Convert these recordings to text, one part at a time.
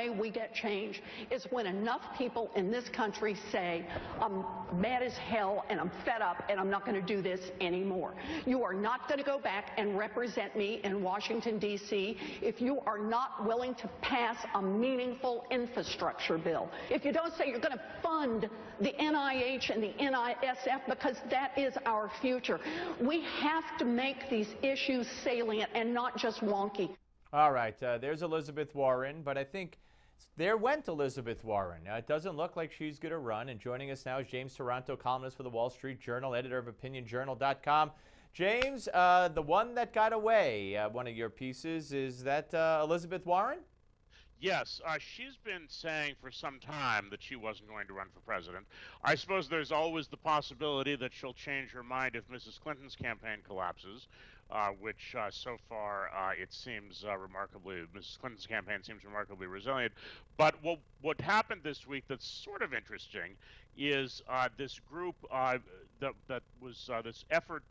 way we get change is when enough people in this country say, I'm mad as hell and I'm fed up and I'm not going to do this anymore. You are not going to go back and represent me in Washington, D.C. if you are not willing to pass a meaningful infrastructure bill. If you don't say you're going to fund the NIH and the NISF, because that is our future. We have to make these issues salient and not just wonky. All right, there's Elizabeth Warren, but I think there went Elizabeth Warren. It doesn't look like she's going to run. And joining us now is James Taranto, columnist for the Wall Street Journal, editor of OpinionJournal.com. James, the one that got away, one of your pieces, is that Elizabeth Warren? Yes, she's been saying for some time that she wasn't going to run for president. I suppose there's always the possibility that she'll change her mind if Mrs. Clinton's campaign collapses, which so far it seems Mrs. Clinton's campaign seems remarkably resilient. But what happened this week that's sort of interesting is this group that was this effort,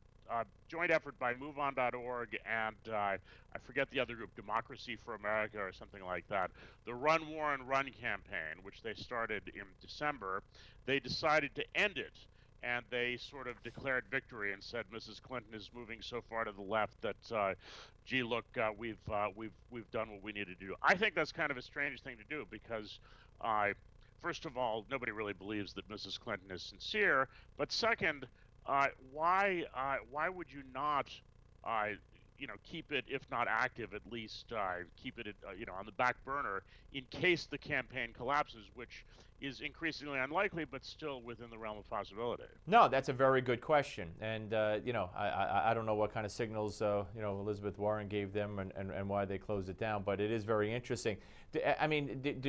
joint effort by MoveOn.org and I forget the other group, Democracy for America or something like that, the Run Warren Run campaign, which they started in December. They decided to end it, and they sort of declared victory and said Mrs. Clinton is moving so far to the left that, gee, look, we've done what we needed to do. I think that's kind of a strange thing to do because, first of all, nobody really believes that Mrs. Clinton is sincere, but second, why would you not, keep it, if not active, at least keep it, on the back burner in case the campaign collapses, which is increasingly unlikely, but still within the realm of possibility. No, that's a very good question, and I don't know what kind of signals Elizabeth Warren gave them and why they closed it down, but it is very interesting. Do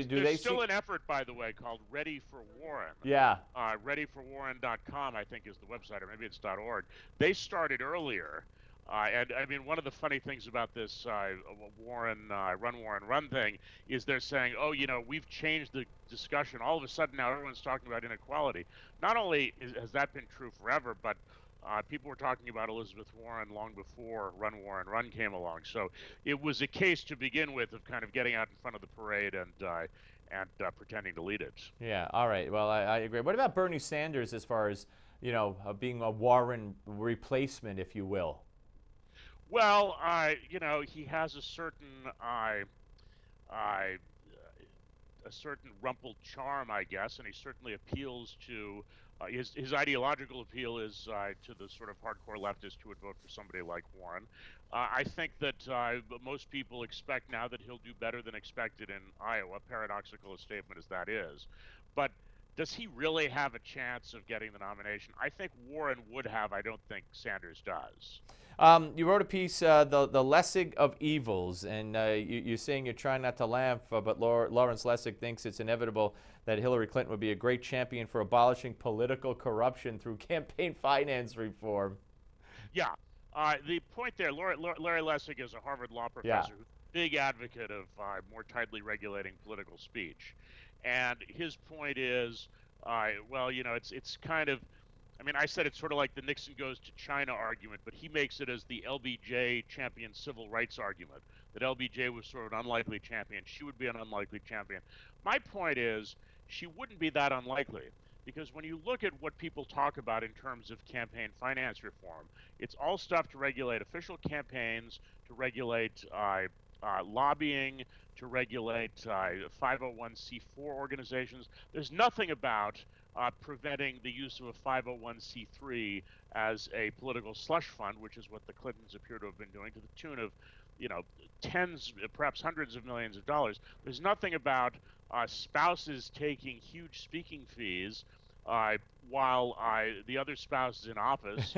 There's still an effort, by the way, called Ready for Warren. Yeah. ReadyForWarren.com, I think, is the website, or maybe it's .org. They started earlier. And I mean, one of the funny things about this Run Warren Run thing is they're saying, oh, we've changed the discussion. All of a sudden now everyone's talking about inequality. Not only has that been true forever, but people were talking about Elizabeth Warren long before Run Warren Run came along. So it was a case to begin with of kind of getting out in front of the parade and pretending to lead it. Yeah, all right. Well, I agree. What about Bernie Sanders as far as, being a Warren replacement, if you will? Well, he has a certain rumpled charm, I guess, and he certainly appeals to his ideological appeal is to the sort of hardcore leftist who would vote for somebody like Warren. I think that most people expect now that he'll do better than expected in Iowa, paradoxical a statement as that is. But does he really have a chance of getting the nomination? I think Warren would have. I don't think Sanders does. You wrote a piece, the Lessig of evils, and you're saying you're trying not to laugh, but Lawrence Lessig thinks it's inevitable that Hillary Clinton would be a great champion for abolishing political corruption through campaign finance reform. Yeah. The point there, Larry Lessig is a Harvard law professor, who's a big advocate of more tightly regulating political speech. And his point is, it's kind of, I said it's sort of like the Nixon goes to China argument, but he makes it as the LBJ champion civil rights argument, that LBJ was sort of an unlikely champion. She would be an unlikely champion. My point is, she wouldn't be that unlikely, because when you look at what people talk about in terms of campaign finance reform, it's all stuff to regulate official campaigns, to regulate lobbying, to regulate 501c4 organizations. There's nothing about preventing the use of a 501c3 as a political slush fund, which is what the Clintons appear to have been doing to the tune of, tens, perhaps hundreds of millions of dollars. There's nothing about spouses taking huge speaking fees while the other spouse is in office,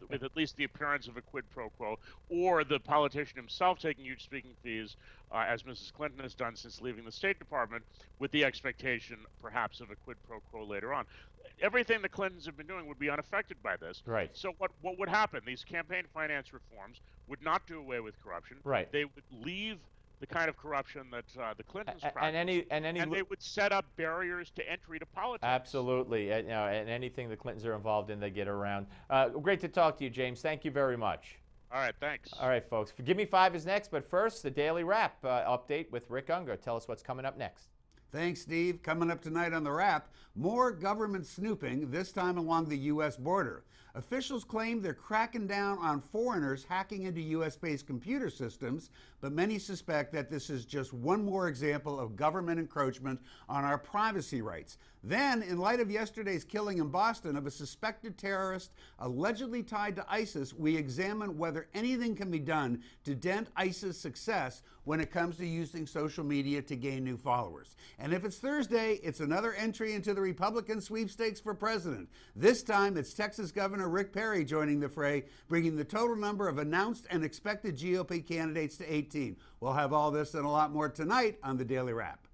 with at least the appearance of a quid pro quo, or the politician himself taking huge speaking fees, as Mrs. Clinton has done since leaving the State Department, with the expectation perhaps of a quid pro quo later on. Everything the Clintons have been doing would be unaffected by this. Right. So what would happen? These campaign finance reforms would not do away with corruption. Right. They would leave the kind of corruption that the Clintons practiced, and they would set up barriers to entry to politics. Absolutely, and anything the Clintons are involved in, they get around. Great to talk to you, James. Thank you very much. All right, thanks. All right, folks. Give Me Five is next, but first, the Daily Wrap update with Rick Unger. Tell us what's coming up next. Thanks, Steve. Coming up tonight on The Wrap, more government snooping, this time along the U.S. border. Officials claim they're cracking down on foreigners hacking into U.S.-based computer systems, but many suspect that this is just one more example of government encroachment on our privacy rights. Then, in light of yesterday's killing in Boston of a suspected terrorist allegedly tied to ISIS, we examine whether anything can be done to dent ISIS' success when it comes to using social media to gain new followers. And if it's Thursday, it's another entry into the Republican sweepstakes for president. This time, it's Texas Governor Rick Perry joining the fray, bringing the total number of announced and expected GOP candidates to 18. We'll have all this and a lot more tonight on the Daily Wrap.